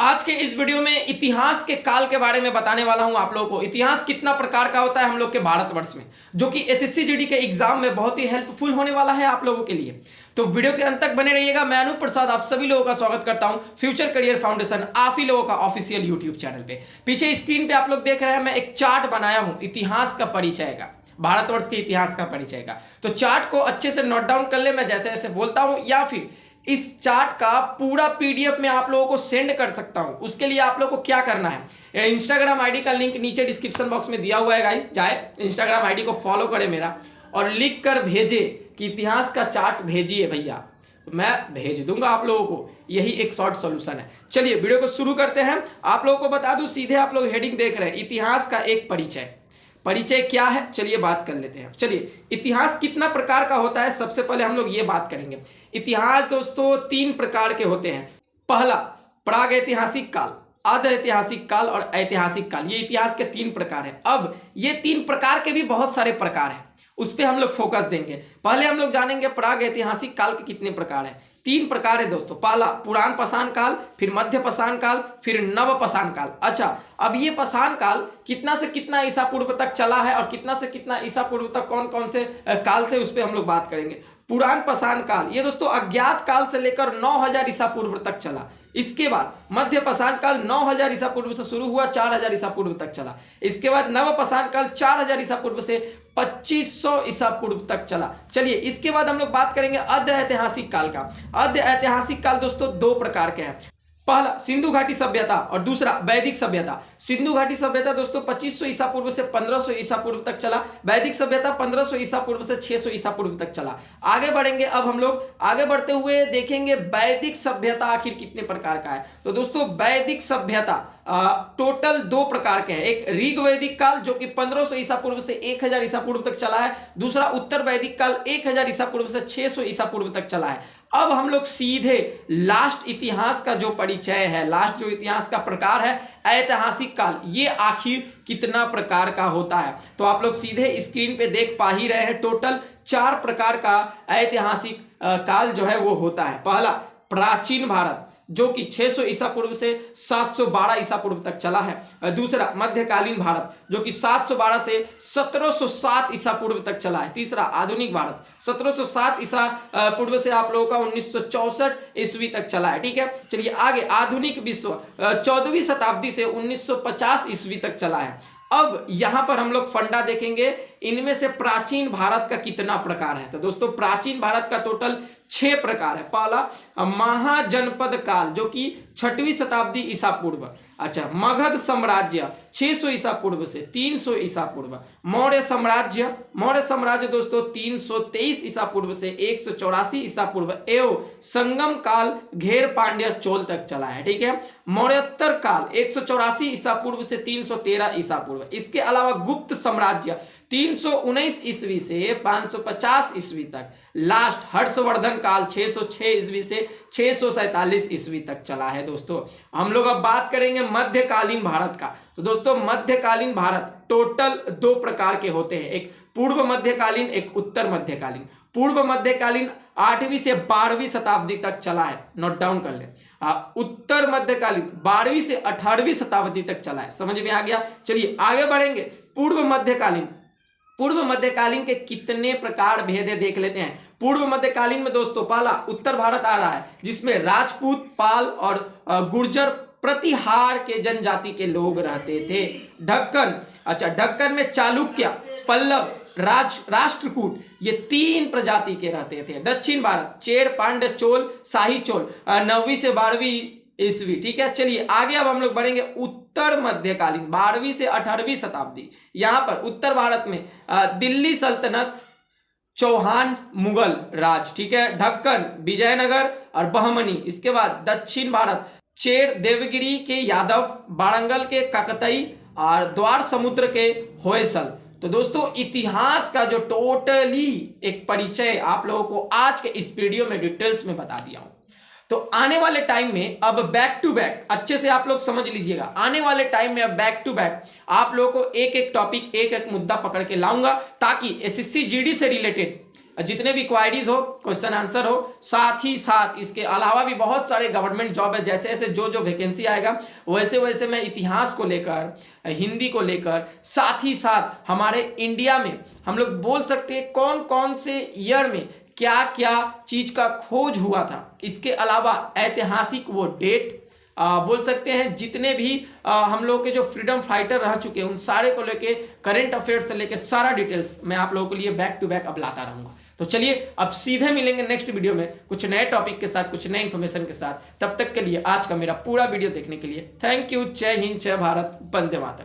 आज के इस वीडियो में इतिहास के काल के बारे में बताने वाला हूं आप लोगों को। इतिहास कितना प्रकार का होता है हम लोग के भारतवर्ष में, जो कि एसएससी जीडी के एग्जाम में बहुत ही हेल्पफुल होने वाला है आप लोगों के लिए। तो वीडियो के अंत तक बने रहिएगा। मैं अनूप प्रसाद आप सभी लोगों का स्वागत करता हूं फ्यूचर करियर फाउंडेशन आप ही लोगों का ऑफिशियल यूट्यूब चैनल पे। पीछे स्क्रीन पे आप लोग देख रहे हैं, मैं एक चार्ट बनाया हूं इतिहास का परिचय का, भारतवर्ष के इतिहास का परिचय का। तो चार्ट को अच्छे से नोट डाउन कर ले, मैं जैसे जैसे बोलता हूं, या फिर इस चार्ट का पूरा पीडीएफ में आप लोगों को सेंड कर सकता हूं। उसके लिए आप लोगों को क्या करना है, इंस्टाग्राम आईडी का लिंक नीचे डिस्क्रिप्शन बॉक्स में दिया हुआ है गाइस, जाए इंस्टाग्राम आईडी को फॉलो करें मेरा और लिख कर भेजे कि इतिहास का चार्ट भेजिए भैया, तो मैं भेज दूंगा आप लोगों को। यही एक शॉर्ट सॉल्यूशन है। चलिए वीडियो को शुरू करते हैं। आप लोगों को बता दूं, सीधे आप लोग हेडिंग देख रहे हैं इतिहास का एक परिचय। परिचय क्या है, चलिए बात कर लेते हैं। चलिए, इतिहास कितना प्रकार का होता है, सबसे पहले हम लोग ये बात करेंगे। इतिहास दोस्तों 3 प्रकार के होते हैं। पहला प्राग ऐतिहासिक काल, अर्ध ऐतिहासिक काल और ऐतिहासिक काल। ये इतिहास के 3 प्रकार हैं। अब ये 3 प्रकार के भी बहुत सारे प्रकार हैं, उस पर हम लोग फोकस देंगे। पहले हम लोग जानेंगे प्राग ऐतिहासिक काल के कितने प्रकार हैं। 3 प्रकार है दोस्तों। पहला पुराण पाषाण काल, फिर मध्य पाषाण काल, फिर नव पाषाण काल। अच्छा, अब ये पाषाण काल कितना से कितना ईसा पूर्व तक चला है और कितना से कितना ईसा पूर्व तक कौन कौन से काल थे, उस पर हम लोग बात करेंगे। पुराण पाषाण काल ये दोस्तों अज्ञात काल से लेकर 9000 ईसा पूर्व तक चला। इसके बाद मध्य पाषाण काल 9000 ईसा पूर्व से शुरू हुआ, 4000 ईसा पूर्व तक चला। इसके बाद नव पाषाण काल 4000 ईसा पूर्व से 2500 ईसा पूर्व तक चला। चलिए, इसके बाद हम लोग बात करेंगे अर्ध ऐतिहासिक काल का। अर्ध ऐतिहासिक काल दोस्तों 2 प्रकार के हैं। पहला सिंधु घाटी सभ्यता और दूसरा वैदिक सभ्यता। सिंधु घाटी सभ्यता दोस्तों 2500 ईसा पूर्व से 1500 ईसा पूर्व तक चला। वैदिक सभ्यता 1500 ईसा पूर्व से 600 ईसा पूर्व तक चला। आगे बढ़ेंगे, अब हम लोग आगे बढ़ते हुए देखेंगे वैदिक सभ्यता आखिर कितने प्रकार का है। तो दोस्तों वैदिक सभ्यता टोटल 2 प्रकार के हैं। एक ऋग वैदिक काल जो कि 1500 ईसा पूर्व से 1000 ईसा पूर्व तक चला है। दूसरा उत्तर वैदिक काल 1000 ईसा पूर्व से 600 ईसा पूर्व तक चला है। अब हम लोग सीधे लास्ट इतिहास का जो परिचय है, लास्ट जो इतिहास का प्रकार है ऐतिहासिक काल, ये आखिर कितना प्रकार का होता है। तो आप लोग सीधे स्क्रीन पे देख पा ही रहे हैं, टोटल 4 प्रकार का ऐतिहासिक काल जो है वो होता है। पहला प्राचीन भारत जो कि 600 ईसा पूर्व से 712 ईसा पूर्व तक चला है। दूसरा मध्यकालीन भारत जो कि 712 से 1707 ईसा पूर्व तक चला है। तीसरा आधुनिक भारत 1707 ईसा पूर्व से आप लोगों का 1964 ईस्वी तक चला है। ठीक है, चलिए आगे आधुनिक विश्व 14वीं शताब्दी से 1950 ईस्वी तक चला है। अब यहां पर हम लोग फंडा देखेंगे, इनमें से प्राचीन भारत का कितना प्रकार है। तो दोस्तों प्राचीन भारत का टोटल 6 प्रकार है। पहला महाजनपद काल जो कि 6वीं शताब्दी ईसा पूर्व। अच्छा, मगध साम्राज्य 600 ईसा पूर्व से 300 ईसा पूर्व। मौर्य साम्राज्य दोस्तों 323 ईसा पूर्व से 184 ईसा पूर्व एवं संगम काल घेर पांड्य चोल तक चला है। ठीक है, मौर्योत्तर काल 184 ईसा पूर्व से 313 ईसा पूर्व। इसके अलावा गुप्त साम्राज्य 319 ईस्वी से 550 ईस्वी तक। लास्ट हर्षवर्धन काल 606 ईस्वी से 647 ईस्वी तक चला है। दोस्तों हम लोग अब बात करेंगे मध्यकालीन भारत का। तो दोस्तों मध्यकालीन भारत टोटल 2 प्रकार के होते हैं, एक पूर्व मध्यकालीन, एक उत्तर मध्यकालीन। पूर्व मध्यकालीन 8वीं से 12वीं शताब्दी तक चला है, नोट डाउन कर ले। उत्तर मध्यकालीन 12वीं से 18वीं शताब्दी तक चला है। समझ में आ गया। चलिए आगे बढ़ेंगे। पूर्व मध्यकालीन के कितने प्रकार भेद है देख लेते हैं। पूर्व मध्यकालीन में दोस्तों पहला उत्तर भारत आ रहा है, जिसमें राजपूत, पाल और गुर्जर प्रतिहार के जनजाति के लोग रहते थे। ढक्कन, अच्छा ढक्कन में चालुक्य, पल्लव, राष्ट्रकूट, ये 3 प्रजाति के रहते थे। दक्षिण भारत चेर, पांड्य, चोल, शाही चोल 9वीं से 12वीं ईस्वी। ठीक है, चलिए आगे अब हम लोग बढ़ेंगे। उत्तर मध्यकालीन 12वीं से 18वीं शताब्दी। यहां पर उत्तर भारत में दिल्ली सल्तनत, चौहान मुगल राज। ठीक है, ढक्कन विजयनगर और बहमनी। इसके बाद दक्षिण भारत चेर देवगिरी के यादव, वारंगल के काकतई और द्वार समुद्र के होयसल। तो दोस्तों इतिहास का जो टोटली एक परिचय आप लोगों को आज के इस वीडियो में डिटेल्स में बता दिया हूं। तो आने वाले टाइम में अब बैक टू बैक अच्छे से आप लोग समझ लीजिएगा। आने वाले टाइम में अब बैक टू बैक आप लोगों को एक एक टॉपिक, एक एक मुद्दा पकड़ के लाऊंगा, ताकि एसएससी जीडी से रिलेटेड जितने भी क्वायरीज हो, क्वेश्चन आंसर हो, साथ ही साथ इसके अलावा भी बहुत सारे गवर्नमेंट जॉब है। जैसे जैसे जो वैकेंसी आएगा वैसे वैसे मैं इतिहास को लेकर, हिंदी को लेकर, साथ ही साथ हमारे इंडिया में हम लोग बोल सकते हैं कौन कौन से ईयर में क्या क्या चीज का खोज हुआ था, इसके अलावा ऐतिहासिक वो डेट, बोल सकते हैं जितने भी हम लोग के जो फ्रीडम फाइटर रह चुके हैं उन सारे को लेके, करंट अफेयर्स से लेके सारा डिटेल्स मैं आप लोगों के लिए बैक टू बैक अब लाता रहूंगा। तो चलिए अब सीधे मिलेंगे नेक्स्ट वीडियो में कुछ नए टॉपिक के साथ, कुछ नए इंफॉर्मेशन के साथ। तब तक के लिए आज का मेरा पूरा वीडियो देखने के लिए थैंक यू। जय हिंद, जय भारत, वंदे मातरम।